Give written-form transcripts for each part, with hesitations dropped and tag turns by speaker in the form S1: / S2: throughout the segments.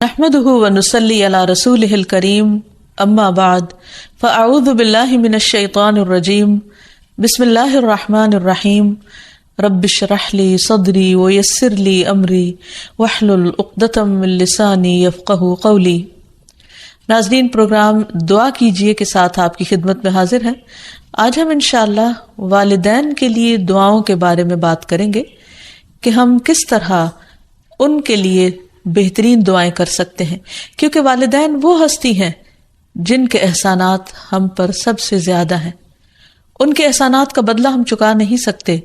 S1: نحمده ونصلي على رسوله الكريم اما بعد فاعوذ بالله من الشيطان الرجيم بسم الله الرحمن الرحيم رب اشرح لي صدري ويسر لي امري واحلل عقدة من لساني يفقهوا قولي۔ ناظرین، پروگرام دعا کیجئے کے ساتھ آپ کی خدمت میں حاضر ہے۔ آج ہم انشاءاللہ والدین کے لیے دعاؤں کے بارے میں بات کریں گے کہ ہم کس طرح ان کے لیے بہترین دعائیں کر سکتے ہیں، کیونکہ والدین وہ ہستی ہیں جن کے احسانات ہم پر سب سے زیادہ ہیں۔ ان کے احسانات کا بدلہ ہم چکا نہیں سکتے،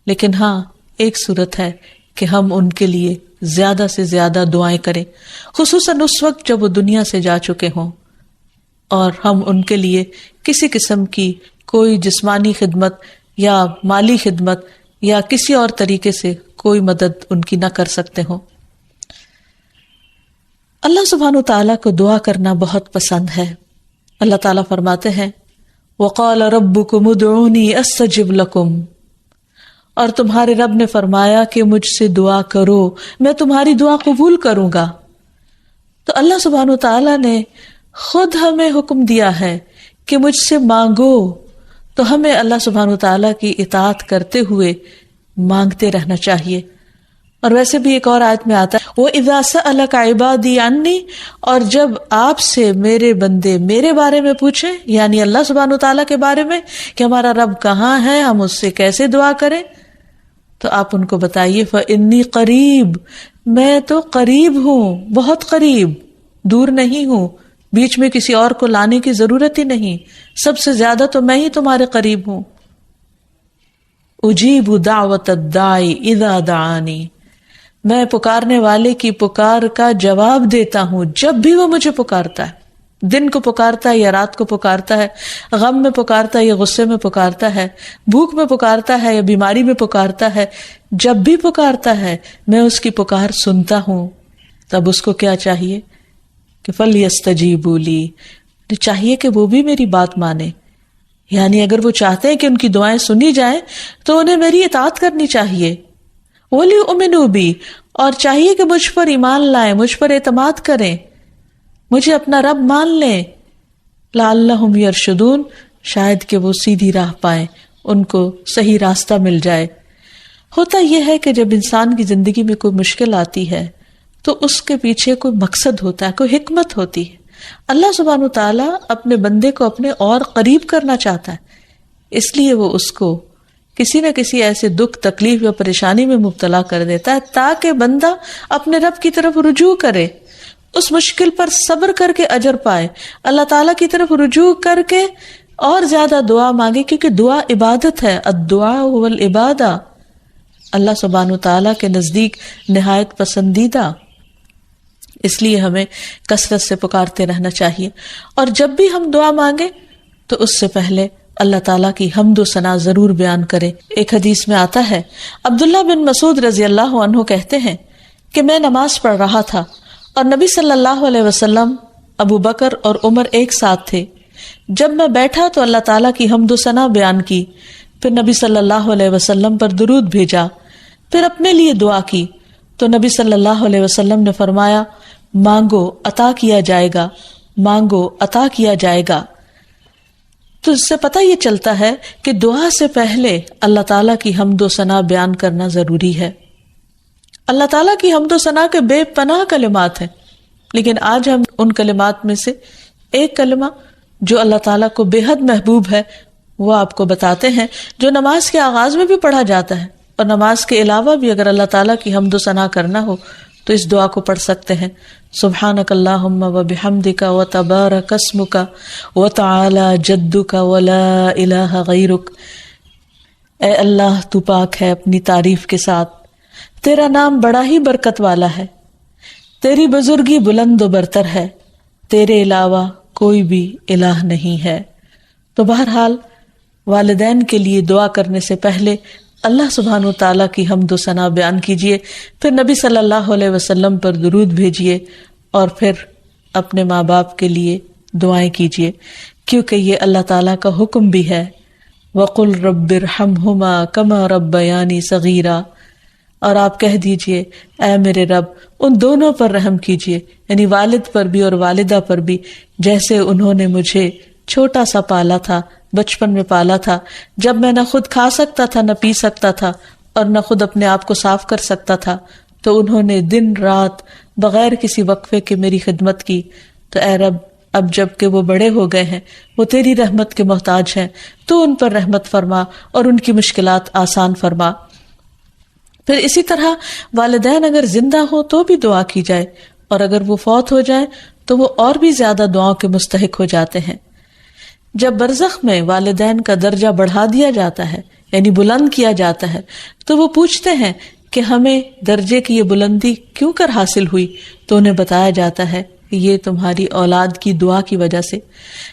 S1: لیکن ہاں ایک صورت ہے کہ ہم ان کے لیے زیادہ سے زیادہ دعائیں کریں، خصوصاً اس وقت جب وہ دنیا سے جا چکے ہوں اور ہم ان کے لیے کسی قسم کی کوئی جسمانی خدمت یا مالی خدمت یا کسی اور طریقے سے کوئی مدد ان کی نہ کر سکتے ہوں۔ اللہ سبحانہ وتعالیٰ کو دعا کرنا بہت پسند ہے۔ اللہ تعالیٰ فرماتے ہیں وَقَالَ رَبُّكُمُ ادْعُونِي أَسْتَجِبْ لَكُمْ، اور تمہارے رب نے فرمایا کہ مجھ سے دعا کرو، میں تمہاری دعا قبول کروں گا۔ تو اللہ سبحانہ وتعالیٰ نے خود ہمیں حکم دیا ہے کہ مجھ سے مانگو، تو ہمیں اللہ سبحانہ وتعالیٰ کی اطاعت کرتے ہوئے مانگتے رہنا چاہیے۔ اور ویسے بھی ایک اور آیت میں آتا ہے وَإِذَا سَأَلَكَ عِبَادِي عَنِّي، اور جب آپ سے میرے بندے میرے بارے میں پوچھیں، یعنی اللہ سبحانہ وتعالیٰ کے بارے میں کہ ہمارا رب کہاں ہے، ہم اس سے کیسے دعا کریں، تو آپ ان کو بتائیے فَإِنِّي قریب، میں تو قریب ہوں، بہت قریب، دور نہیں ہوں، بیچ میں کسی اور کو لانے کی ضرورت ہی نہیں، سب سے زیادہ تو میں ہی تمہارے قریب ہوں۔ اجیب دعوت الداعی اذا دعانی، میں پکارنے والے کی پکار کا جواب دیتا ہوں جب بھی وہ مجھے پکارتا ہے، دن کو پکارتا ہے یا رات کو پکارتا ہے، غم میں پکارتا ہے یا غصے میں پکارتا ہے، بھوک میں پکارتا ہے یا بیماری میں پکارتا ہے، جب بھی پکارتا ہے میں اس کی پکار سنتا ہوں۔ تب اس کو کیا چاہیے کہ فَلْيَسْتَجِيبُوا لِي، چاہیے کہ وہ بھی میری بات مانے، یعنی اگر وہ چاہتے ہیں کہ ان کی دعائیں سنی جائیں تو انہیں میری اطاعت کرنی چاہیے۔ وَلْيُؤْمِنُوا بِي، اور چاہیے کہ مجھ پر ایمان لائیں، مجھ پر اعتماد کریں، مجھے اپنا رب مان لیں، لَعَلَّهُمْ يَرْشُدُونَ، شاید کہ وہ سیدھی راہ پائیں، ان کو صحیح راستہ مل جائے۔ ہوتا یہ ہے کہ جب انسان کی زندگی میں کوئی مشکل آتی ہے تو اس کے پیچھے کوئی مقصد ہوتا ہے، کوئی حکمت ہوتی ہے۔ اللہ سبحانہ وتعالیٰ اپنے بندے کو اپنے اور قریب کرنا چاہتا ہے، اس لیے وہ اس کو کسی نہ کسی ایسے دکھ، تکلیف یا پریشانی میں مبتلا کر دیتا ہے تاکہ بندہ اپنے رب کی طرف رجوع کرے، اس مشکل پر صبر کر کے اجر پائے، اللہ تعالیٰ کی طرف رجوع کر کے اور زیادہ دعا مانگے، کیونکہ دعا عبادت ہے، الدعاء هو العبادہ، اللہ سبحانہ وتعالیٰ کے نزدیک نہایت پسندیدہ، اس لیے ہمیں کثرت سے پکارتے رہنا چاہیے۔ اور جب بھی ہم دعا مانگے تو اس سے پہلے اللہ تعالیٰ کی حمد و ثنا ضرور بیان کرے۔ ایک حدیث میں آتا ہے عبداللہ بن مسعود رضی اللہ عنہ کہتے ہیں کہ میں نماز پڑھ رہا تھا اور نبی صلی اللہ علیہ وسلم، ابو بکر اور عمر ایک ساتھ تھے۔ جب میں بیٹھا تو اللہ تعالیٰ کی حمد و ثنا بیان کی، پھر نبی صلی اللہ علیہ وسلم پر درود بھیجا، پھر اپنے لیے دعا کی، تو نبی صلی اللہ علیہ وسلم نے فرمایا مانگو عطا کیا جائے گا، مانگو عطا کیا جائے گا۔ تو اس سے پتہ یہ چلتا ہے کہ دعا سے پہلے اللہ تعالیٰ کی حمد و ثنا بیان کرنا ضروری ہے۔ اللہ تعالیٰ کی حمد و ثنا کے بے پناہ کلمات ہیں، لیکن آج ہم ان کلمات میں سے ایک کلمہ جو اللہ تعالیٰ کو بے حد محبوب ہے وہ آپ کو بتاتے ہیں، جو نماز کے آغاز میں بھی پڑھا جاتا ہے، اور نماز کے علاوہ بھی اگر اللہ تعالیٰ کی حمد و ثنا کرنا ہو تو اس دعا کو پڑھ سکتے ہیں۔ سبحانک اللہم وبحمدک وتبارک اسمک وتعالی جدک ولا الہ غیرک، اے اللہ تو پاک ہے اپنی تعریف کے ساتھ، تیرا نام بڑا ہی برکت والا ہے، تیری بزرگی بلند و برتر ہے، تیرے علاوہ کوئی بھی الہ نہیں ہے۔ تو بہرحال والدین کے لیے دعا کرنے سے پہلے اللہ سبحانہ وتعالیٰ کی حمد و ثنا بیان کیجیے، پھر نبی صلی اللہ علیہ وسلم پر درود بھیجیے، اور پھر اپنے ماں باپ کے لیے دعائیں کیجیے، کیونکہ یہ اللہ تعالیٰ کا حکم بھی ہے وَقُلْ رَبِّ ارْحَمْهُمَا كَمَا رَبَّيَانِي صَغِيرًا، اور آپ کہہ دیجئے اے میرے رب ان دونوں پر رحم کیجئے، یعنی والد پر بھی اور والدہ پر بھی، جیسے انہوں نے مجھے چھوٹا سا پالا تھا، بچپن میں پالا تھا، جب میں نہ خود کھا سکتا تھا، نہ پی سکتا تھا، اور نہ خود اپنے آپ کو صاف کر سکتا تھا، تو انہوں نے دن رات بغیر کسی وقفے کے میری خدمت کی۔ تو اے رب اب جب کہ وہ بڑے ہو گئے ہیں، وہ تیری رحمت کے محتاج ہیں، تو ان پر رحمت فرما اور ان کی مشکلات آسان فرما۔ پھر اسی طرح والدین اگر زندہ ہو تو بھی دعا کی جائے، اور اگر وہ فوت ہو جائیں تو وہ اور بھی زیادہ دعاؤں کے مستحق ہو جاتے ہیں۔ جب برزخ میں والدین کا درجہ بڑھا دیا جاتا ہے، یعنی بلند کیا جاتا ہے، تو وہ پوچھتے ہیں کہ ہمیں درجے کی یہ بلندی کیوں کر حاصل ہوئی؟ تو انہیں بتایا جاتا ہے کہ یہ تمہاری اولاد کی دعا کی وجہ سے۔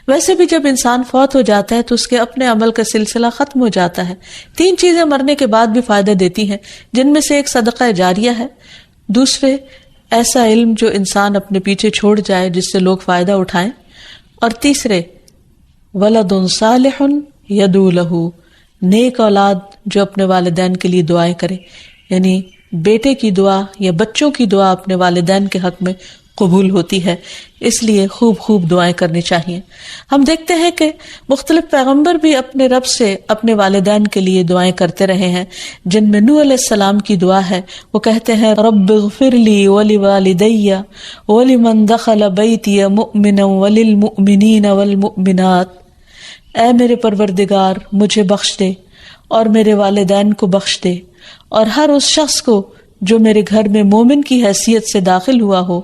S1: ویسے بھی جب انسان فوت ہو جاتا ہے تو اس کے اپنے عمل کا سلسلہ ختم ہو جاتا ہے۔ 3 چیزیں مرنے کے بعد بھی فائدہ دیتی ہیں، جن میں سے ایک صدقہ جاریہ ہے، دوسرے ایسا علم جو انسان اپنے پیچھے چھوڑ جائے جس سے لوگ فائدہ اٹھائیں، اور تیسرے ولد صالح یدعو لہ، نیک اولاد جو اپنے والدین کے لیے دعائیں کرے، یعنی بیٹے کی دعا یا بچوں کی دعا اپنے والدین کے حق میں قبول ہوتی ہے، اس لیے خوب خوب دعائیں کرنی چاہیے۔ ہم دیکھتے ہیں کہ مختلف پیغمبر بھی اپنے رب سے اپنے والدین کے لیے دعائیں کرتے رہے ہیں، جن میں نوح علیہ السلام کی دعا ہے۔ وہ کہتے ہیں رب اغفر لی ولوالدی ولمن دخل بیتی مؤمنا وللمؤمنین والمؤمنات، اے میرے پروردگار مجھے بخش دے اور میرے والدین کو بخش دے، اور ہر اس شخص کو جو میرے گھر میں مومن کی حیثیت سے داخل ہوا ہو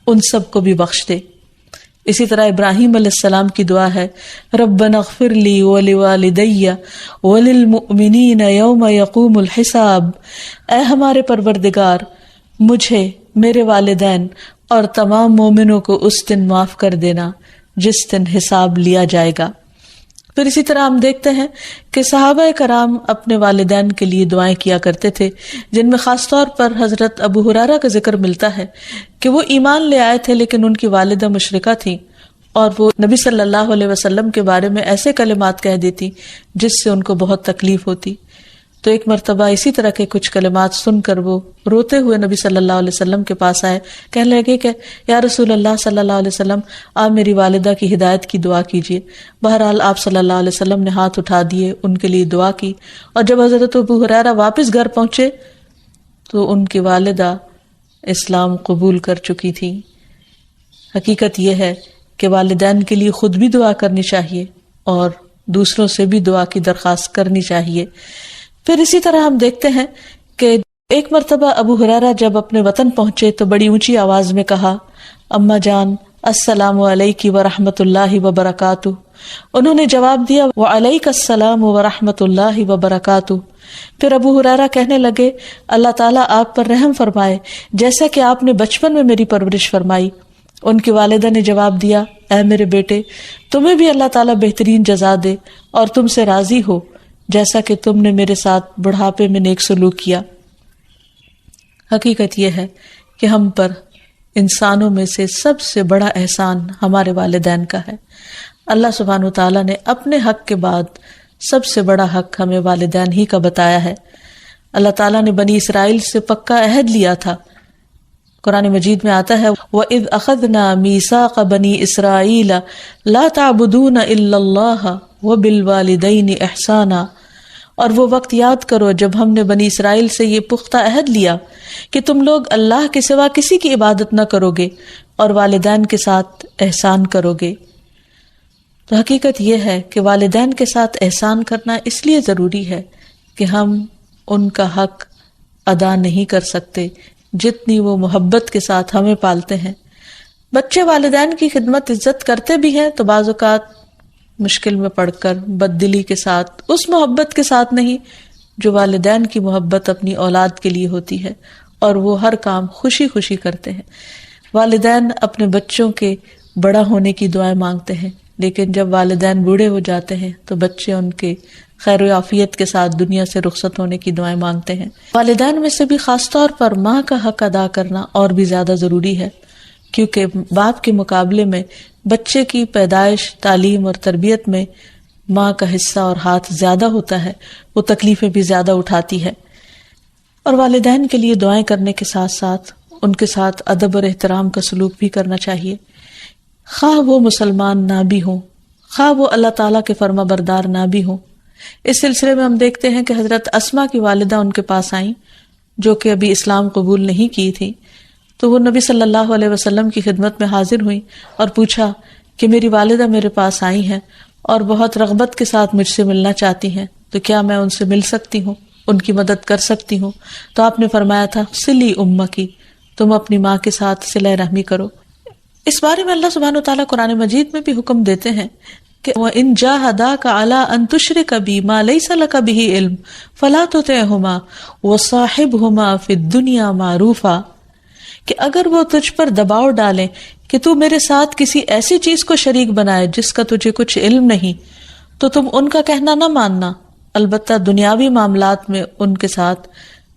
S1: ان سب کو بھی بخش دے۔ اسی طرح ابراہیم علیہ السلام کی دعا ہے ربنا اغفر لی ولوالدی وللمؤمنین یوم یقوم الحساب، اے ہمارے پروردگار مجھے، میرے والدین اور تمام مومنوں کو اس دن معاف کر دینا جس دن حساب لیا جائے گا۔ پھر اسی طرح ہم دیکھتے ہیں کہ صحابہ کرام اپنے والدین کے لیے دعائیں کیا کرتے تھے، جن میں خاص طور پر حضرت ابو ہریرہ کا ذکر ملتا ہے کہ وہ ایمان لے آئے تھے لیکن ان کی والدہ مشرکہ تھیں، اور وہ نبی صلی اللہ علیہ وسلم کے بارے میں ایسے کلمات کہہ دیتی جس سے ان کو بہت تکلیف ہوتی۔ تو ایک مرتبہ اسی طرح کے کچھ کلمات سن کر وہ روتے ہوئے نبی صلی اللہ علیہ وسلم کے پاس آئے، کہنے لگے کہ یا رسول اللہ صلی اللہ علیہ وسلم آپ میری والدہ کی ہدایت کی دعا کیجیے۔ بہرحال آپ صلی اللہ علیہ وسلم نے ہاتھ اٹھا دیے، ان کے لیے دعا کی، اور جب حضرت ابو ہریرہ واپس گھر پہنچے تو ان کی والدہ اسلام قبول کر چکی تھی۔ حقیقت یہ ہے کہ والدین کے لیے خود بھی دعا کرنی چاہیے اور دوسروں سے بھی دعا کی درخواست کرنی چاہیے۔ پھر اسی طرح ہم دیکھتے ہیں کہ ایک مرتبہ ابو ہریرہ جب اپنے وطن پہنچے تو بڑی اونچی آواز میں کہا اماں جان السلام علیکی ورحمۃ اللہ وبرکاتہ۔ انہوں نے جواب دیا وعلیک السلام ورحمۃ اللہ وبرکاتہ۔ پھر ابو ہریرہ کہنے لگے اللہ تعالیٰ آپ پر رحم فرمائے جیسا کہ آپ نے بچپن میں میری پرورش فرمائی۔ ان کی والدہ نے جواب دیا اے میرے بیٹے تمہیں بھی اللہ تعالیٰ بہترین جزا دے اور تم سے راضی ہو جیسا کہ تم نے میرے ساتھ بڑھاپے میں نیک سلوک کیا۔ حقیقت یہ ہے کہ ہم پر انسانوں میں سے سب سے بڑا احسان ہمارے والدین کا ہے۔ اللہ سبحانہ وتعالیٰ نے اپنے حق کے بعد سب سے بڑا حق ہمیں والدین ہی کا بتایا ہے۔ اللہ تعالیٰ نے بنی اسرائیل سے پکا عہد لیا تھا۔ قرآن مجید میں آتا ہے وَإِذْ أَخَذْنَا مِيثَاقَ بَنِي إِسْرَائِيلَ لَا تَعْبُدُونَ إِلَّا اللَّهَ وَبِالْوَالِدَيْنِ إِحْسَانًا، اور وہ وقت یاد کرو جب ہم نے بنی اسرائیل سے یہ پختہ عہد لیا کہ تم لوگ اللہ کے سوا کسی کی عبادت نہ کرو گے اور والدین کے ساتھ احسان کرو گے۔ تو حقیقت یہ ہے کہ والدین کے ساتھ احسان کرنا اس لیے ضروری ہے کہ ہم ان کا حق ادا نہیں کر سکتے جتنی وہ محبت کے ساتھ ہمیں پالتے ہیں۔ بچے والدین کی خدمت عزت کرتے بھی ہیں تو بعض اوقات مشکل میں پڑ کر بد دلی کے ساتھ، اس محبت کے ساتھ نہیں جو والدین کی محبت اپنی اولاد کے لیے ہوتی ہے، اور وہ ہر کام خوشی خوشی کرتے ہیں۔ والدین اپنے بچوں کے بڑا ہونے کی دعائیں مانگتے ہیں، لیکن جب والدین بوڑھے ہو جاتے ہیں تو بچے ان کے خیر و عافیت کے ساتھ دنیا سے رخصت ہونے کی دعائیں مانگتے ہیں۔ والدین میں سے بھی خاص طور پر ماں کا حق ادا کرنا اور بھی زیادہ ضروری ہے، کیونکہ باپ کے مقابلے میں بچے کی پیدائش، تعلیم اور تربیت میں ماں کا حصہ اور ہاتھ زیادہ ہوتا ہے، وہ تکلیفیں بھی زیادہ اٹھاتی ہے۔ اور والدین کے لیے دعائیں کرنے کے ساتھ ساتھ ان کے ساتھ ادب اور احترام کا سلوک بھی کرنا چاہیے، خواہ وہ مسلمان نہ بھی ہوں، خواہ وہ اللہ تعالیٰ کے فرما بردار نہ بھی ہوں۔ اس سلسلے میں ہم دیکھتے ہیں کہ حضرت اسما کی والدہ ان کے پاس آئیں جو کہ ابھی اسلام قبول نہیں کی تھی، تو وہ نبی صلی اللہ علیہ وسلم کی خدمت میں حاضر ہوئیں اور پوچھا کہ میری والدہ میرے پاس آئی ہیں اور بہت رغبت کے ساتھ مجھ سے ملنا چاہتی ہیں، تو کیا میں ان سے مل سکتی ہوں، ان کی مدد کر سکتی ہوں؟ تو آپ نے فرمایا تھا صلی امکی، تم اپنی ماں کے ساتھ صلہ رحمی کرو۔ اس بارے میں اللہ سبحانہ وتعالیٰ قرآن مجید میں بھی حکم دیتے ہیں کہ وَإِن جَاهَدَاكَ عَلَىٰ أَن تُشْرِكَ بِي مَا لَيْسَ لَكَ بِهِ عِلْمٌ فَلَا تُطِعْهُمَا وَصَاحِبْهُمَا فِي الدُّنْيَا مَعْرُوفًا، کہ اگر وہ تجھ پر دباؤ ڈالیں کہ تو میرے ساتھ کسی ایسی چیز کو شریک بنائے جس کا تجھے کچھ علم نہیں، تو تم ان کا کہنا نہ ماننا، البتہ دنیاوی معاملات میں ان کے ساتھ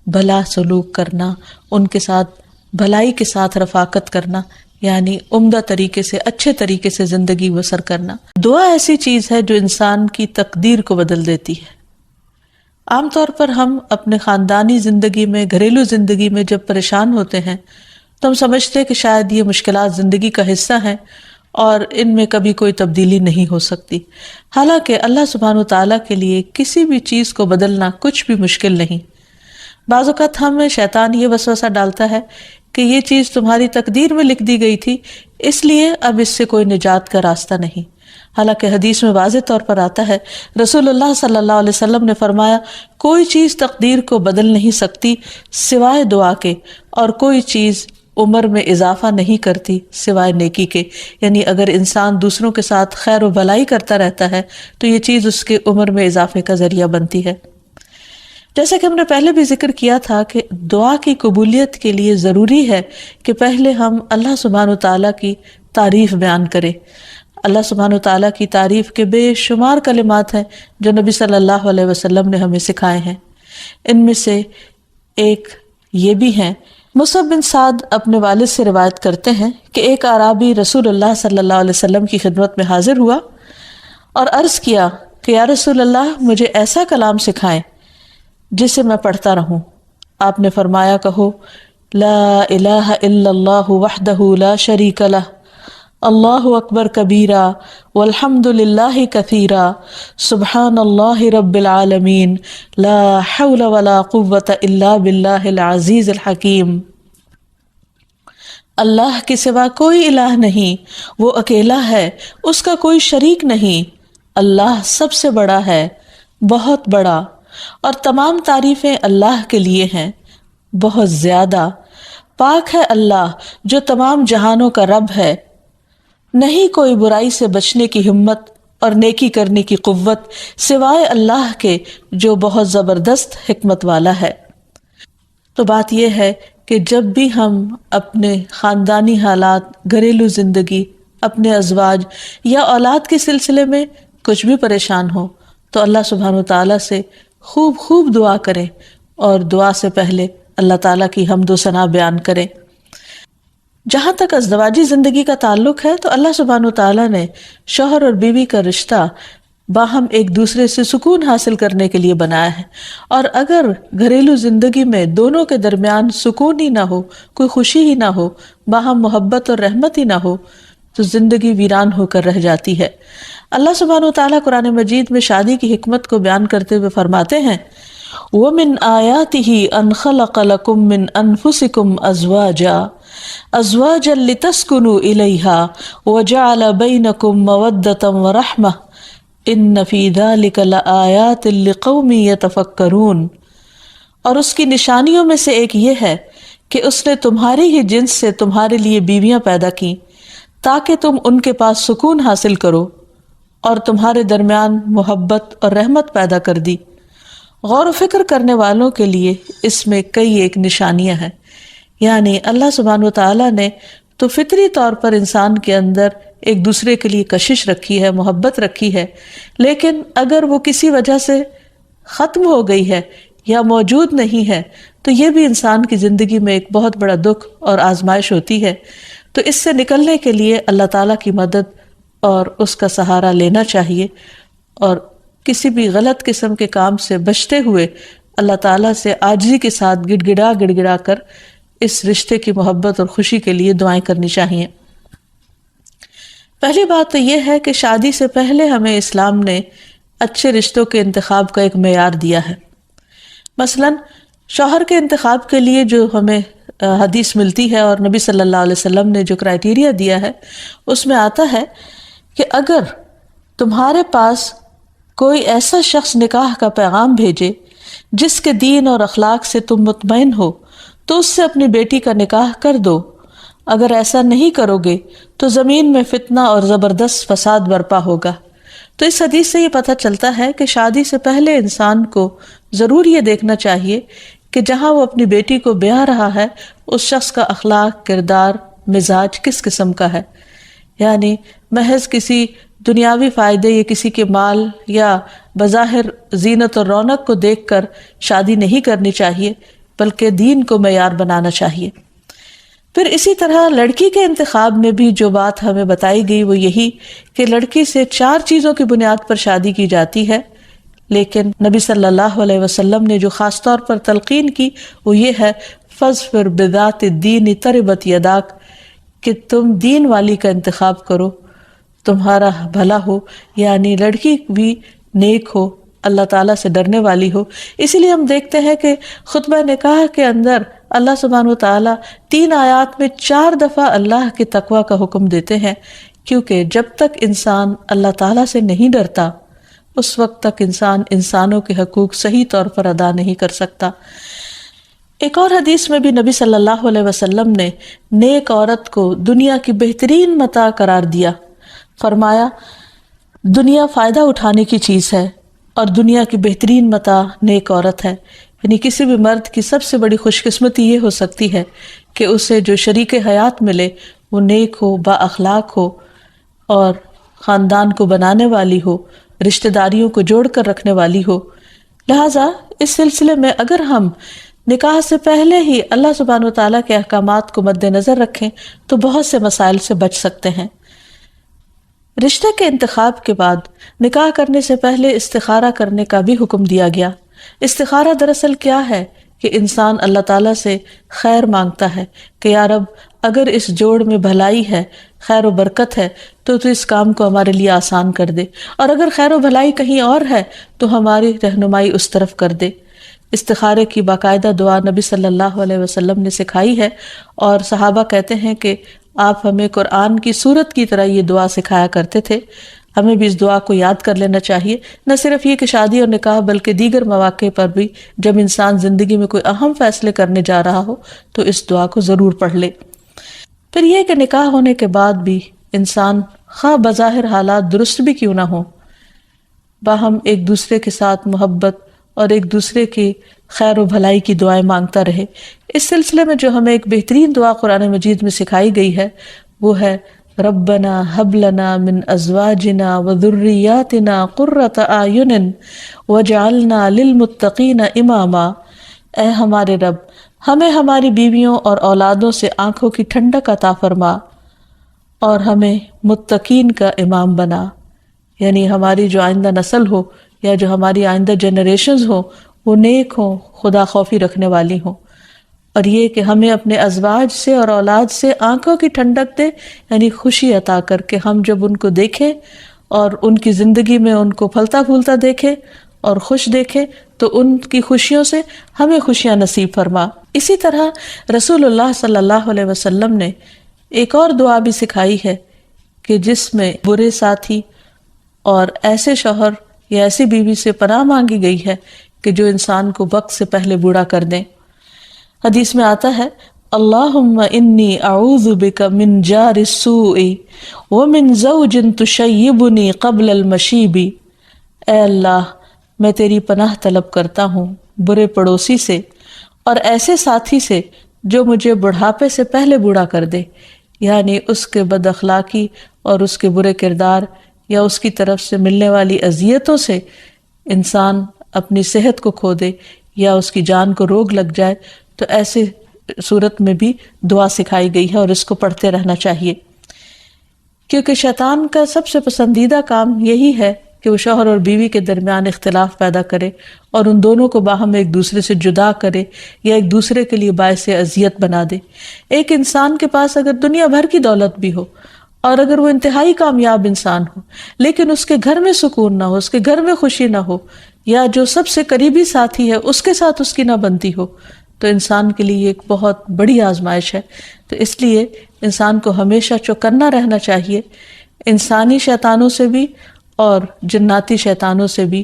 S1: بھلا سلوک کرنا، ان کے ساتھ بھلائی کے ساتھ رفاقت کرنا، یعنی عمدہ طریقے سے، اچھے طریقے سے زندگی بسر کرنا۔ دعا ایسی چیز ہے جو انسان کی تقدیر کو بدل دیتی ہے۔ عام طور پر ہم اپنے خاندانی زندگی میں، گھریلو زندگی میں جب پریشان ہوتے ہیں تو ہم سمجھتے ہیں کہ شاید یہ مشکلات زندگی کا حصہ ہیں اور ان میں کبھی کوئی تبدیلی نہیں ہو سکتی، حالانکہ اللہ سبحانہ وتعالیٰ کے لیے کسی بھی چیز کو بدلنا کچھ بھی مشکل نہیں۔ بعض اوقات ہمیں شیطان یہ وسوسہ ڈالتا ہے کہ یہ چیز تمہاری تقدیر میں لکھ دی گئی تھی، اس لیے اب اس سے کوئی نجات کا راستہ نہیں، حالانکہ حدیث میں واضح طور پر آتا ہے، رسول اللہ صلی اللہ علیہ وسلم نے فرمایا کوئی چیز تقدیر کو بدل نہیں سکتی سوائے دعا کے، اور کوئی چیز عمر میں اضافہ نہیں کرتی سوائے نیکی کے، یعنی اگر انسان دوسروں کے ساتھ خیر و بھلائی کرتا رہتا ہے تو یہ چیز اس کے عمر میں اضافے کا ذریعہ بنتی ہے۔ جیسا کہ ہم نے پہلے بھی ذکر کیا تھا کہ دعا کی قبولیت کے لیے ضروری ہے کہ پہلے ہم اللہ سبحانہ وتعالیٰ کی تعریف بیان کریں۔ اللہ سبحانہ وتعالیٰ کی تعریف کے بے شمار کلمات ہیں جو نبی صلی اللہ علیہ وسلم نے ہمیں سکھائے ہیں۔ ان میں سے ایک یہ بھی ہیں، مصعب بن سعد اپنے والد سے روایت کرتے ہیں کہ ایک اعرابی رسول اللہ صلی اللہ علیہ وسلم کی خدمت میں حاضر ہوا اور عرض کیا کہ یا رسول اللہ مجھے ایسا کلام سکھائیں جسے میں پڑھتا رہوں۔ آپ نے فرمایا کہو لا الہ الا اللہ وحدہ لا شریک لہ، اللہ اکبر کبیرا والحمد للہ کثیرا، سبحان اللہ رب العالمین، لا حول ولا قوة الا باللہ العزیز الحکیم۔ اللہ کے سوا کوئی الہ نہیں، وہ اکیلا ہے، اس کا کوئی شریک نہیں، اللہ سب سے بڑا ہے، بہت بڑا، اور تمام تعریفیں اللہ کے لیے ہیں، بہت زیادہ پاک ہے اللہ جو تمام جہانوں کا رب ہے، نہیں کوئی برائی سے بچنے کی ہمت اور نیکی کرنے کی قوت سوائے اللہ کے جو بہت زبردست حکمت والا ہے۔ تو بات یہ ہے کہ جب بھی ہم اپنے خاندانی حالات، گھریلو زندگی، اپنے ازواج یا اولاد کے سلسلے میں کچھ بھی پریشان ہو تو اللہ سبحانہ وتعالیٰ سے خوب خوب دعا کریں، اور دعا سے پہلے اللہ تعالیٰ کی حمد و ثنا بیان کریں۔ جہاں تک ازدواجی زندگی کا تعلق ہے تو اللہ سبحانہ وتعالیٰ نے شوہر اور بیوی کا رشتہ باہم ایک دوسرے سے سکون حاصل کرنے کے لیے بنایا ہے، اور اگر گھریلو زندگی میں دونوں کے درمیان سکون ہی نہ ہو، کوئی خوشی ہی نہ ہو، باہم محبت اور رحمت ہی نہ ہو تو زندگی ویران ہو کر رہ جاتی ہے۔ اللہ سبحانہ وتعالیٰ قرآن مجید میں شادی کی حکمت کو بیان کرتے ہوئے فرماتے ہیں وَمِنْ آيَاتِهِ أَنْ خَلَقَ لَكُم مِّنْ أَنفُسِكُمْ أَزْوَاجًا لِتَسْكُنُوا إِلَيْهَا وَجَعَلَ بَيْنَكُم مَّوَدَّةً وَرَحْمَةً إِنَّ فِي ذَلِكَ لَآيَاتٍ لِقَوْمٍ يَتَفَكَّرُونَ، اور اس کی نشانیوں میں سے ایک یہ ہے کہ اس نے تمہاری ہی جنس سے تمہارے لیے بیویاں پیدا کی تاکہ تم ان کے پاس سکون حاصل کرو، اور تمہارے درمیان محبت اور رحمت پیدا کر دی۔ غور و فکر کرنے والوں کے لیے اس میں کئی ایک نشانیاں ہیں، یعنی اللہ سبحانہ وتعالیٰ نے تو فطری طور پر انسان کے اندر ایک دوسرے کے لیے کشش رکھی ہے، محبت رکھی ہے، لیکن اگر وہ کسی وجہ سے ختم ہو گئی ہے یا موجود نہیں ہے تو یہ بھی انسان کی زندگی میں ایک بہت بڑا دکھ اور آزمائش ہوتی ہے۔ تو اس سے نکلنے کے لیے اللہ تعالیٰ کی مدد اور اس کا سہارا لینا چاہیے، اور کسی بھی غلط قسم کے کام سے بچتے ہوئے اللہ تعالیٰ سے عاجزی کے ساتھ گڑ گڑا کر اس رشتے کی محبت اور خوشی کے لیے دعائیں کرنی چاہیے۔ پہلی بات تو یہ ہے کہ شادی سے پہلے ہمیں اسلام نے اچھے رشتوں کے انتخاب کا ایک معیار دیا ہے۔ مثلاً شوہر کے انتخاب کے لیے جو ہمیں حدیث ملتی ہے اور نبی صلی اللہ علیہ وسلم نے جو کرائیٹیریا دیا ہے، اس میں آتا ہے کہ اگر تمہارے پاس کوئی ایسا شخص نکاح کا پیغام بھیجے جس کے دین اور اخلاق سے تم مطمئن ہو تو اس سے اپنی بیٹی کا نکاح کر دو، اگر ایسا نہیں کرو گے تو زمین میں فتنہ اور زبردست فساد برپا ہوگا۔ تو اس حدیث سے یہ پتہ چلتا ہے کہ شادی سے پہلے انسان کو ضرور یہ دیکھنا چاہیے کہ جہاں وہ اپنی بیٹی کو بیاہ رہا ہے اس شخص کا اخلاق، کردار، مزاج کس قسم کا ہے۔ یعنی محض کسی دنیاوی فائدے یا کسی کے مال یا بظاہر زینت اور رونق کو دیکھ کر شادی نہیں کرنی چاہیے، بلکہ دین کو معیار بنانا چاہیے۔ پھر اسی طرح لڑکی کے انتخاب میں بھی جو بات ہمیں بتائی گئی وہ یہی کہ لڑکی سے 4 چیزوں کی بنیاد پر شادی کی جاتی ہے، لیکن نبی صلی اللہ علیہ وسلم نے جو خاص طور پر تلقین کی وہ یہ ہے فَاظْفَرْ بِذَاتِ الدِّینِ تَرِبَتْ یَدَاک، کہ تم دین والی کا انتخاب کرو، تمہارا بھلا ہو، یعنی لڑکی بھی نیک ہو، اللہ تعالیٰ سے ڈرنے والی ہو۔ اسی لیے ہم دیکھتے ہیں کہ خطبہ نکاح کے اندر اللہ سبحانہ وتعالیٰ 3 آیات میں 4 دفعہ اللہ کے تقوی کا حکم دیتے ہیں، کیونکہ جب تک انسان اللہ تعالیٰ سے نہیں ڈرتا اس وقت تک انسان انسانوں کے حقوق صحیح طور پر ادا نہیں کر سکتا۔ ایک اور حدیث میں بھی نبی صلی اللہ علیہ وسلم نے نیک عورت کو دنیا کی بہترین متاع قرار دیا، فرمایا دنیا فائدہ اٹھانے کی چیز ہے اور دنیا کی بہترین متاع نیک عورت ہے۔ یعنی کسی بھی مرد کی سب سے بڑی خوش قسمتی یہ ہو سکتی ہے کہ اسے جو شریک حیات ملے وہ نیک ہو، با اخلاق ہو اور خاندان کو بنانے والی ہو، رشتہ داریوں کو جوڑ کر رکھنے والی ہو۔ لہٰذا اس سلسلے میں اگر ہم نکاح سے پہلے ہی اللہ سبحانہ وتعالیٰ کے احکامات کو مد نظر رکھیں تو بہت سے مسائل سے بچ سکتے ہیں۔ رشتے کے انتخاب کے بعد نکاح کرنے سے پہلے استخارہ کرنے کا بھی حکم دیا گیا۔ استخارہ دراصل کیا ہے کہ انسان اللہ تعالیٰ سے خیر مانگتا ہے کہ یا رب اگر اس جوڑ میں بھلائی ہے، خیر و برکت ہے تو اس کام کو ہمارے لیے آسان کر دے، اور اگر خیر و بھلائی کہیں اور ہے تو ہماری رہنمائی اس طرف کر دے۔ استخارے کی باقاعدہ دعا نبی صلی اللہ علیہ وسلم نے سکھائی ہے، اور صحابہ کہتے ہیں کہ آپ ہمیں قرآن کی سورت کی طرح یہ دعا سکھایا کرتے تھے۔ ہمیں بھی اس دعا کو یاد کر لینا چاہیے، نہ صرف یہ کہ شادی اور نکاح بلکہ دیگر مواقع پر بھی جب انسان زندگی میں کوئی اہم فیصلے کرنے جا رہا ہو تو اس دعا کو ضرور پڑھ لے۔ پھر یہ کہ نکاح ہونے کے بعد بھی انسان خواہ بظاہر حالات درست بھی کیوں نہ ہوں، باہم ایک دوسرے کے ساتھ محبت اور ایک دوسرے کی خیر و بھلائی کی دعائیں مانگتا رہے۔ اس سلسلے میں جو ہمیں ایک بہترین دعا قرآن مجید میں سکھائی گئی ہے وہ ہے ربنا ہب لنا من ازواجنا وذریاتنا قرۃ اعین واجعلنا للمتقین اماما۔ اے ہمارے رب، ہمیں ہماری بیویوں اور اولادوں سے آنکھوں کی ٹھنڈک عطا فرما اور ہمیں متقین کا امام بنا، یعنی ہماری جو آئندہ نسل ہو یا جو ہماری آئندہ جنریشنز ہوں وہ نیک ہوں، خدا خوفی رکھنے والی ہوں۔ اور یہ کہ ہمیں اپنے ازواج سے اور اولاد سے آنکھوں کی ٹھنڈک دے، یعنی خوشی عطا کر کے ہم جب ان کو دیکھیں اور ان کی زندگی میں ان کو پھلتا پھولتا دیکھیں اور خوش دیکھیں تو ان کی خوشیوں سے ہمیں خوشیاں نصیب فرما۔ اسی طرح رسول اللہ صلی اللہ علیہ وسلم نے ایک اور دعا بھی سکھائی ہے کہ جس میں برے ساتھی اور ایسے شوہر یا ایسی بیوی سے پناہ مانگی گئی ہے کہ جو انسان کو وقت سے پہلے بوڑھا کر دیں۔ حدیث میں آتا ہے اللہم انی اعوذ بک من جار السوء ومن زوج تشیبنی قبل المشیب۔ اے اللہ، میں تیری پناہ طلب کرتا ہوں برے پڑوسی سے اور ایسے ساتھی سے جو مجھے بڑھاپے سے پہلے بوڑھا کر دے، یعنی اس کے بد اخلاقی اور اس کے برے کردار یا اس کی طرف سے ملنے والی اذیتوں سے انسان اپنی صحت کو کھو دے یا اس کی جان کو روگ لگ جائے، تو ایسے صورت میں بھی دعا سکھائی گئی ہے اور اس کو پڑھتے رہنا چاہیے، کیونکہ شیطان کا سب سے پسندیدہ کام یہی ہے کہ وہ شوہر اور بیوی کے درمیان اختلاف پیدا کرے اور ان دونوں کو باہم ایک دوسرے سے جدا کرے یا ایک دوسرے کے لیے باعث اذیت بنا دے۔ ایک انسان کے پاس اگر دنیا بھر کی دولت بھی ہو اور اگر وہ انتہائی کامیاب انسان ہو، لیکن اس کے گھر میں سکون نہ ہو، اس کے گھر میں خوشی نہ ہو، یا جو سب سے قریبی ساتھی ہے اس کے ساتھ اس کی نہ بنتی ہو، تو انسان کے لیے ایک بہت بڑی آزمائش ہے۔ تو اس لیے انسان کو ہمیشہ چوکنا رہنا چاہیے، انسانی شیطانوں سے بھی اور جناتی شیطانوں سے بھی،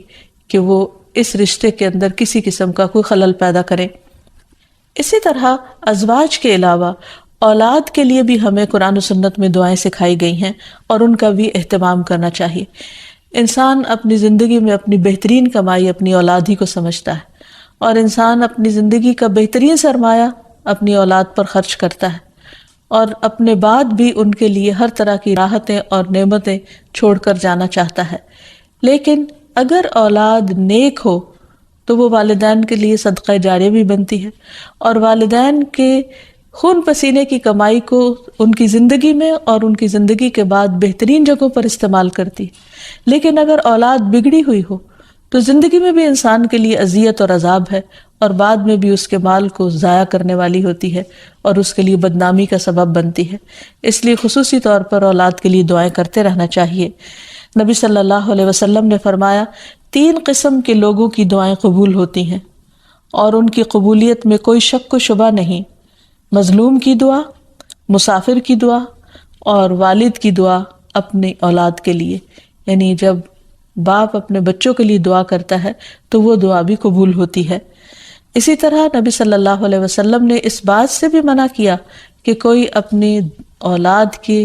S1: کہ وہ اس رشتے کے اندر کسی قسم کا کوئی خلل پیدا کریں۔ اسی طرح ازواج کے علاوہ اولاد کے لیے بھی ہمیں قرآن و سنت میں دعائیں سکھائی گئی ہیں اور ان کا بھی اہتمام کرنا چاہیے۔ انسان اپنی زندگی میں اپنی بہترین کمائی اپنی اولاد ہی کو سمجھتا ہے، اور انسان اپنی زندگی کا بہترین سرمایہ اپنی اولاد پر خرچ کرتا ہے، اور اپنے بعد بھی ان کے لیے ہر طرح کی راحتیں اور نعمتیں چھوڑ کر جانا چاہتا ہے۔ لیکن اگر اولاد نیک ہو تو وہ والدین کے لیے صدقہ جاریہ بھی بنتی ہے، اور والدین کے خون پسینے کی کمائی کو ان کی زندگی میں اور ان کی زندگی کے بعد بہترین جگہوں پر استعمال کرتی ہے۔ لیکن اگر اولاد بگڑی ہوئی ہو تو زندگی میں بھی انسان کے لیے اذیت اور عذاب ہے، اور بعد میں بھی اس کے مال کو ضائع کرنے والی ہوتی ہے اور اس کے لیے بدنامی کا سبب بنتی ہے۔ اس لیے خصوصی طور پر اولاد کے لیے دعائیں کرتے رہنا چاہیے۔ نبی صلی اللہ علیہ وسلم نے فرمایا، 3 قسم کے لوگوں کی دعائیں قبول ہوتی ہیں اور ان کی قبولیت میں کوئی شک و شبہ نہیں: مظلوم کی دعا، مسافر کی دعا، اور والد کی دعا اپنی اولاد کے لیے۔ یعنی جب باپ اپنے بچوں کے لیے دعا کرتا ہے تو وہ دعا بھی قبول ہوتی ہے۔ اسی طرح نبی صلی اللہ علیہ وسلم نے اس بات سے بھی منع کیا کہ کوئی اپنی اولاد کے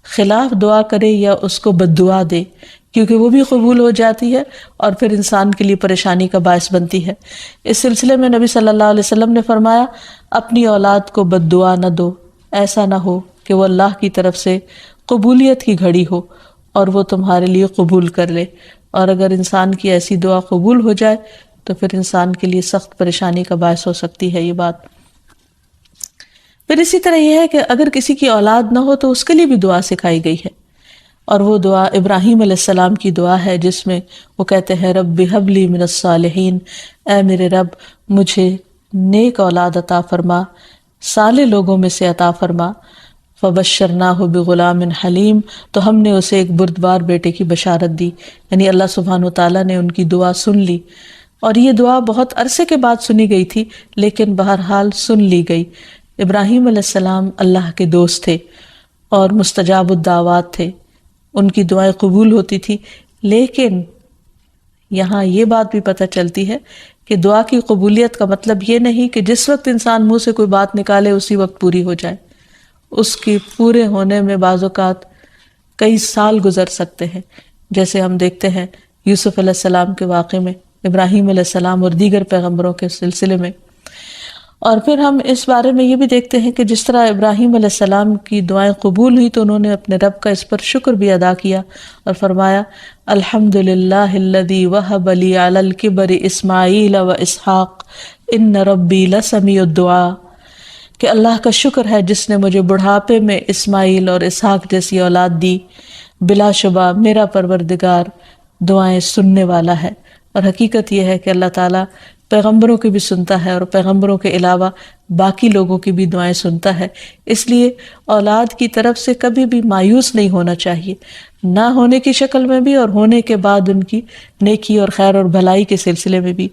S1: خلاف دعا کرے یا اس کو بد دعا دے، کیونکہ وہ بھی قبول ہو جاتی ہے اور پھر انسان کے لیے پریشانی کا باعث بنتی ہے۔ اس سلسلے میں نبی صلی اللہ علیہ وسلم نے فرمایا، اپنی اولاد کو بد دعا نہ دو، ایسا نہ ہو کہ وہ اللہ کی طرف سے قبولیت کی گھڑی ہو اور وہ تمہارے لیے قبول کر لے، اور اگر انسان کی ایسی دعا قبول ہو جائے تو پھر انسان کے لیے سخت پریشانی کا باعث ہو سکتی ہے یہ بات۔ پھر اسی طرح یہ ہے کہ اگر کسی کی اولاد نہ ہو تو اس کے لیے بھی دعا سکھائی گئی ہے، اور وہ دعا ابراہیم علیہ السلام کی دعا ہے، جس میں وہ کہتے ہیں، رب ہب لی من الصالحین، اے میرے رب مجھے نیک اولاد عطا فرما، صالح لوگوں میں سے عطا فرما۔ فبشرناہ بغلام حلیم، تو ہم نے اسے ایک بردبار بیٹے کی بشارت دی، یعنی اللہ سبحانہ وتعالیٰ نے ان کی دعا سن لی، اور یہ دعا بہت عرصے کے بعد سنی گئی تھی، لیکن بہرحال سن لی گئی۔ ابراہیم علیہ السلام اللہ کے دوست تھے اور مستجاب الدعوات تھے، ان کی دعائیں قبول ہوتی تھی۔ لیکن یہاں یہ بات بھی پتہ چلتی ہے کہ دعا کی قبولیت کا مطلب یہ نہیں کہ جس وقت انسان منہ سے کوئی بات نکالے اسی وقت پوری ہو جائے۔ اس کی پورے ہونے میں بعض اوقات کئی سال گزر سکتے ہیں، جیسے ہم دیکھتے ہیں یوسف علیہ السلام کے واقعے میں، ابراہیم علیہ السلام اور دیگر پیغمبروں کے سلسلے میں۔ اور پھر ہم اس بارے میں یہ بھی دیکھتے ہیں کہ جس طرح ابراہیم علیہ السلام کی دعائیں قبول ہوئی تو انہوں نے اپنے رب کا اس پر شکر بھی ادا کیا اور فرمایا، الحمدللہ الذی وہب لی علی الکبر اسماعیل و اسحاق ان ربی لسمیع الدعاء، کہ اللہ کا شکر ہے جس نے مجھے بڑھاپے میں اسماعیل اور اسحاق جیسی اولاد دی، بلا شبہ میرا پروردگار دعائیں سننے والا ہے۔ اور حقیقت یہ ہے کہ اللہ تعالیٰ پیغمبروں کی بھی سنتا ہے اور پیغمبروں کے علاوہ باقی لوگوں کی بھی دعائیں سنتا ہے۔ اس لیے اولاد کی طرف سے کبھی بھی مایوس نہیں ہونا چاہیے، نہ ہونے کی شکل میں بھی اور ہونے کے بعد ان کی نیکی اور خیر اور بھلائی کے سلسلے میں بھی۔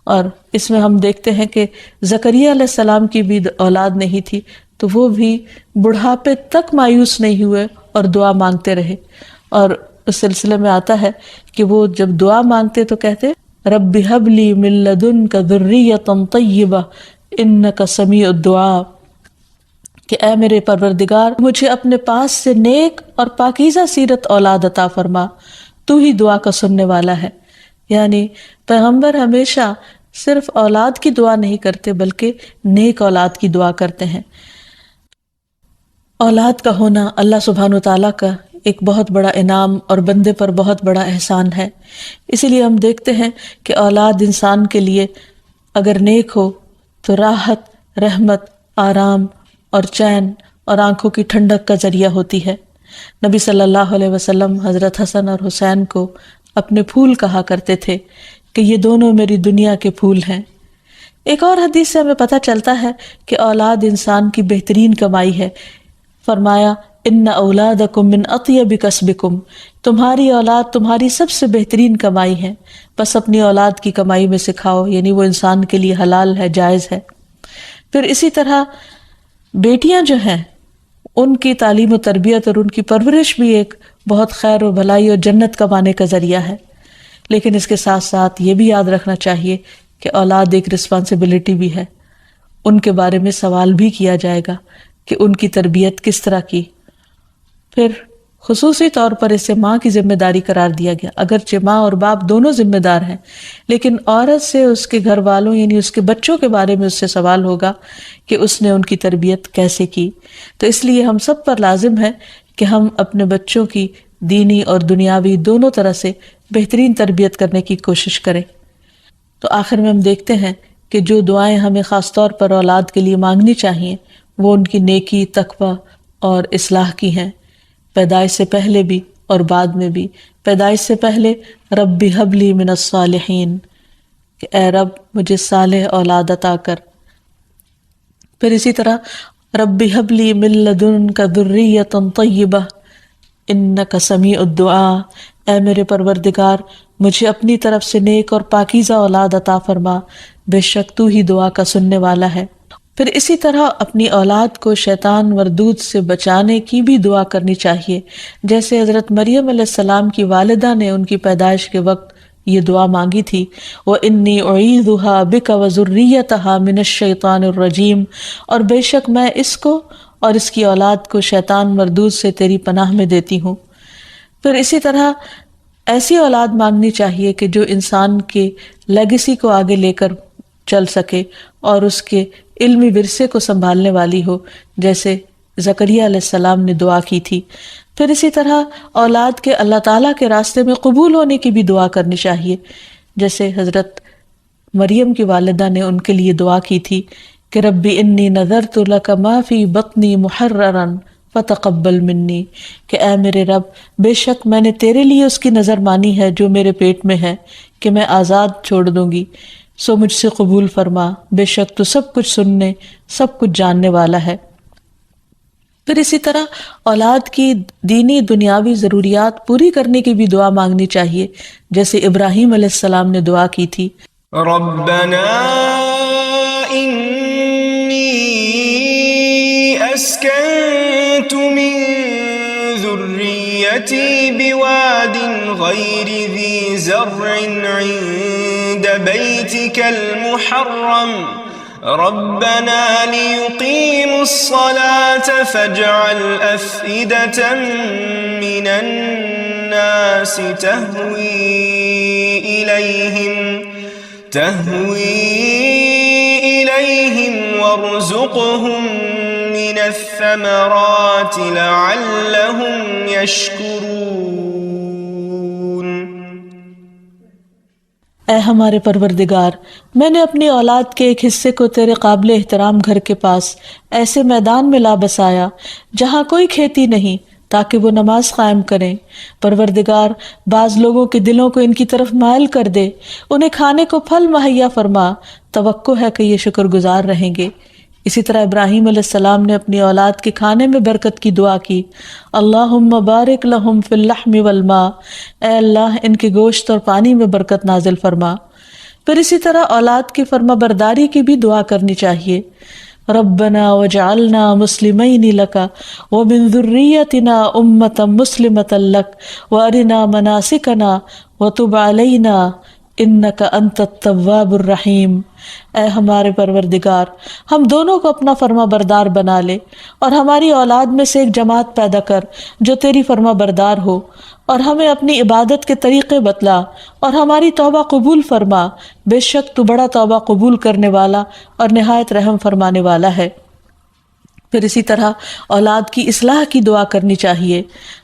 S1: اور اس میں ہم دیکھتے ہیں کہ زکریا علیہ السلام کی بھی اولاد نہیں تھی، تو وہ بھی بڑھاپے تک مایوس نہیں ہوئے اور دعا مانگتے رہے۔ اور اس سلسلے میں آتا ہے کہ وہ جب دعا مانگتے تو کہتے، رب ہب لی من لدنک ذریۃ طیبہ انک سمیع الدعاء، کہ اے میرے پروردگار مجھے اپنے پاس سے نیک اور پاکیزہ سیرت اولاد عطا فرما، تو ہی دعا کا سننے والا ہے۔ یعنی پیغمبر ہمیشہ صرف اولاد کی دعا نہیں کرتے بلکہ نیک اولاد کی دعا کرتے ہیں۔ اولاد کا ہونا اللہ سبحانہ وتعالیٰ کا ایک بہت بڑا انعام اور بندے پر بہت بڑا احسان ہے۔ اسی لیے ہم دیکھتے ہیں کہ اولاد انسان کے لیے اگر نیک ہو تو راحت، رحمت، آرام اور چین اور آنکھوں کی ٹھنڈک کا ذریعہ ہوتی ہے۔ نبی صلی اللہ علیہ وسلم حضرت حسن اور حسین کو اپنے پھول کہا کرتے تھے کہ یہ دونوں میری دنیا کے پھول ہیں۔ ایک اور حدیث سے ہمیں پتہ چلتا ہے کہ اولاد انسان کی بہترین کمائی ہے۔ فرمایا ان اولادکم من اطیب کسبکم، تمہاری اولاد تمہاری سب سے بہترین کمائی ہے، بس اپنی اولاد کی کمائی میں سے کھاؤ، یعنی وہ انسان کے لیے حلال ہے، جائز ہے۔ پھر اسی طرح بیٹیاں جو ہیں ان کی تعلیم و تربیت اور ان کی پرورش بھی ایک بہت خیر و بھلائی اور جنت کمانے کا ذریعہ ہے، لیکن اس کے ساتھ ساتھ یہ بھی یاد رکھنا چاہیے کہ اولاد ایک رسپانسبلٹی بھی ہے، ان کے بارے میں سوال بھی کیا جائے گا کہ ان کی تربیت کس طرح کی۔ پھر خصوصی طور پر اسے ماں کی ذمہ داری قرار دیا گیا، اگرچہ ماں اور باپ دونوں ذمہ دار ہیں، لیکن عورت سے اس کے گھر والوں یعنی اس کے بچوں کے بارے میں اس سے سوال ہوگا کہ اس نے ان کی تربیت کیسے کی۔ تو اس لیے ہم سب پر لازم ہے کہ ہم اپنے بچوں کی دینی اور دنیاوی دونوں طرح سے بہترین تربیت کرنے کی کوشش کریں۔ تو آخر میں ہم دیکھتے ہیں کہ جو دعائیں ہمیں خاص طور پر اولاد کے لیے مانگنی چاہیے وہ ان کی نیکی، تقوی اور اصلاح کی ہیں، پیدائش سے پہلے بھی اور بعد میں بھی۔ پیدائش سے پہلے رب ہب لی من الصالحین، کہ اے رب مجھے صالح اولاد عطا کر۔ پھر اسی طرح رب ہب لی من لدنک ذریۃ طیبہ انک سمیع الدعاء، اے میرے پروردگار مجھے اپنی طرف سے نیک اور پاکیزہ اولاد عطا فرما، بے شک تو ہی دعا کا سننے والا ہے۔ پھر اسی طرح اپنی اولاد کو شیطان مردود سے بچانے کی بھی دعا کرنی چاہیے، جیسے حضرت مریم علیہ السلام کی والدہ نے ان کی پیدائش کے وقت یہ دعا مانگی تھی، وَإِنِّي أُعِيذُهَا بِكَ وَذُرِّيَّتَهَا مِنَ الشَّيْطَانِ الرَّجِيمِ، اور بے شک میں اس کو اور اس کی اولاد کو شیطان مردود سے تیری پناہ میں دیتی ہوں۔ پھر اسی طرح ایسی اولاد مانگنی چاہیے کہ جو انسان کے لیگیسی کو آگے لے کر چل سکے اور اس کے علمی ورثے کو سنبھالنے والی ہو، جیسے زکریا علیہ السلام نے دعا کی تھی۔ پھر اسی طرح اولاد کے اللہ تعالیٰ کے راستے میں قبول ہونے کی بھی دعا کرنی چاہیے، جیسے حضرت مریم کی والدہ نے ان کے لیے دعا کی تھی کہ ربی انی نذرت لک ما فی بطنی محررا فتقبل منی، کہ اے میرے رب بے شک میں نے تیرے لیے اس کی نظر مانی ہے جو میرے پیٹ میں ہے کہ میں آزاد چھوڑ دوں گی، سو مجھ سے قبول فرما، بے شک تو سب کچھ سننے سب کچھ جاننے والا ہے۔ پھر اسی طرح اولاد کی دینی دنیاوی ضروریات پوری کرنے کی بھی دعا مانگنی چاہیے، جیسے ابراہیم علیہ السلام نے دعا کی تھی،
S2: ربنا انی اسکنت من ذریتی بواد غیر ذی زرع عند بیتک المحرم ربنا ليقيموا الصلاة فاجعل أفئدة من الناس تهوي إليهم وارزقهم من الثمرات لعلهم يشكرون۔
S1: اے ہمارے پروردگار میں نے اپنی اولاد کے ایک حصے کو تیرے قابل احترام گھر کے پاس ایسے میدان میں لا بسایا جہاں کوئی کھیتی نہیں، تاکہ وہ نماز قائم کریں۔ پروردگار بعض لوگوں کے دلوں کو ان کی طرف مائل کر دے، انہیں کھانے کو پھل مہیا فرما، توقع ہے کہ یہ شکر گزار رہیں گے۔ اسی طرح ابراہیم علیہ السلام نے اپنی اولاد کے کھانے میں برکت کی دعا کی، اللہم بارک لہم فی اللحم والماء، اے اللہ ان کے گوشت اور پانی میں برکت نازل فرما۔ پھر اسی طرح اولاد کی فرما برداری کی بھی دعا کرنی چاہیے، ربنا وجعلنا مسلمین لک ومن ذریتنا امۃ مسلمۃ لک وارنا مناسکنا وتب علینا انک انت التواب الرحیم۔ اے ہمارے پروردگار ہم دونوں کو اپنا فرما بردار بنا لے اور ہماری اولاد میں سے ایک جماعت پیدا کر جو تیری فرما بردار ہو، اور ہمیں اپنی عبادت کے طریقے بتلا اور ہماری توبہ قبول فرما، بے شک تو بڑا توبہ قبول کرنے والا اور نہایت رحم فرمانے والا ہے۔ پھر اسی طرح اولاد کی اصلاح کی دعا کرنی چاہیے،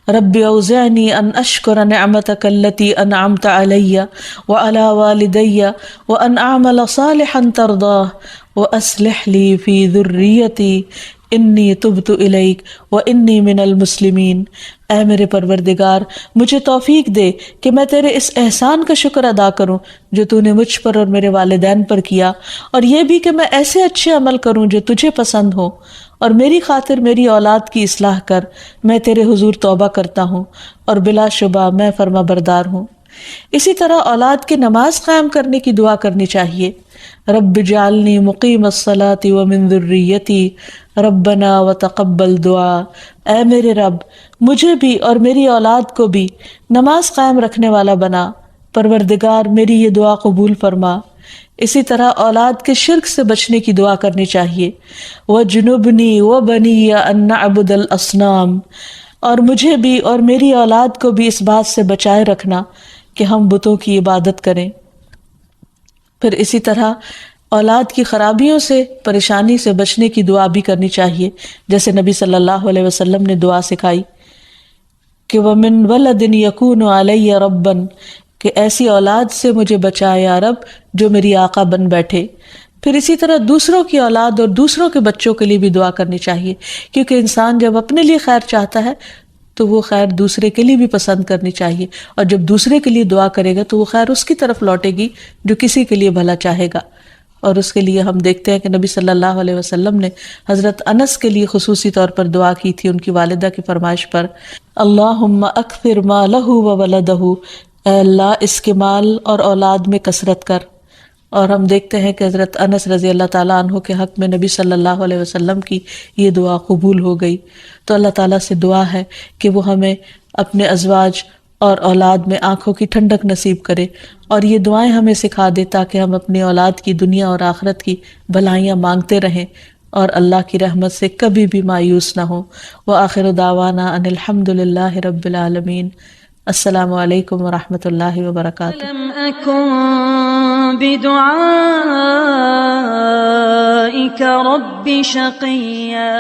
S1: رب اوزعنی ان اشکر نعمتک التی انعمت علی وعلی والدی وان اعمل صالحا ترضاہ واصلح لی فی ذریتی انی تبت الیک وانی من المسلمین، اے میرے پروردگار مجھے توفیق دے کہ میں تیرے اس احسان کا شکر ادا کروں جو تو نے مجھ پر اور میرے والدین پر کیا، اور یہ بھی کہ میں ایسے اچھے عمل کروں جو تجھے پسند ہو، اور میری خاطر میری اولاد کی اصلاح کر، میں تیرے حضور توبہ کرتا ہوں اور بلا شبہ میں فرما بردار ہوں۔ اسی طرح اولاد کی نماز قائم کرنے کی دعا کرنی چاہیے، رب اجعلنی مقیم الصلاۃ ومن ذریتی ربنا وتقبل دعا، اے میرے رب مجھے بھی اور میری اولاد کو بھی نماز قائم رکھنے والا بنا، پروردگار میری یہ دعا قبول فرما۔ اسی طرح اولاد کے شرک سے بچنے کی دعا کرنی چاہیے، وَجْنُبْنِي وَبَنِيَّ أَن نَعْبُدَ الْأَصْنَامَ، اور مجھے بھی اور میری اولاد کو بھی اس بات سے بچائے رکھنا کہ ہم بتوں کی عبادت کریں۔ پھر اسی طرح اولاد کی خرابیوں سے، پریشانی سے بچنے کی دعا بھی کرنی چاہیے، جیسے نبی صلی اللہ علیہ وسلم نے دعا سکھائی کہ وَمِن وَلَدٍ يَكُونُ عَلَيَّ رَبًّا، کہ ایسی اولاد سے مجھے بچا یا رب جو میری آقا بن بیٹھے۔ پھر اسی طرح دوسروں کی اولاد اور دوسروں کے بچوں کے لیے بھی دعا کرنی چاہیے، کیونکہ انسان جب اپنے لیے خیر چاہتا ہے تو وہ خیر دوسرے کے لیے بھی پسند کرنی چاہیے، اور جب دوسرے کے لیے دعا کرے گا تو وہ خیر اس کی طرف لوٹے گی جو کسی کے لیے بھلا چاہے گا۔ اور اس کے لیے ہم دیکھتے ہیں کہ نبی صلی اللہ علیہ وسلم نے حضرت انس کے لیے خصوصی طور پر دعا کی تھی، ان کی والدہ کی فرمائش پر، اللہم اکثر مالہ وولدہ، اے اللہ اس کے مال اور اولاد میں کثرت کر۔ اور ہم دیکھتے ہیں کہ حضرت انس رضی اللہ تعالیٰ عنہ کے حق میں نبی صلی اللہ علیہ وسلم کی یہ دعا قبول ہو گئی۔ تو اللہ تعالیٰ سے دعا ہے کہ وہ ہمیں اپنے ازواج اور اولاد میں آنکھوں کی ٹھنڈک نصیب کرے، اور یہ دعائیں ہمیں سکھا دے تاکہ ہم اپنی اولاد کی دنیا اور آخرت کی بھلائیاں مانگتے رہیں اور اللہ کی رحمت سے کبھی بھی مایوس نہ ہوں۔ وآخر دعوانا ان الحمد للہ رب العالمین۔ السلام علیکم ورحمۃ اللہ وبرکاتہ۔
S3: لم أكن بدعائك رب شقيا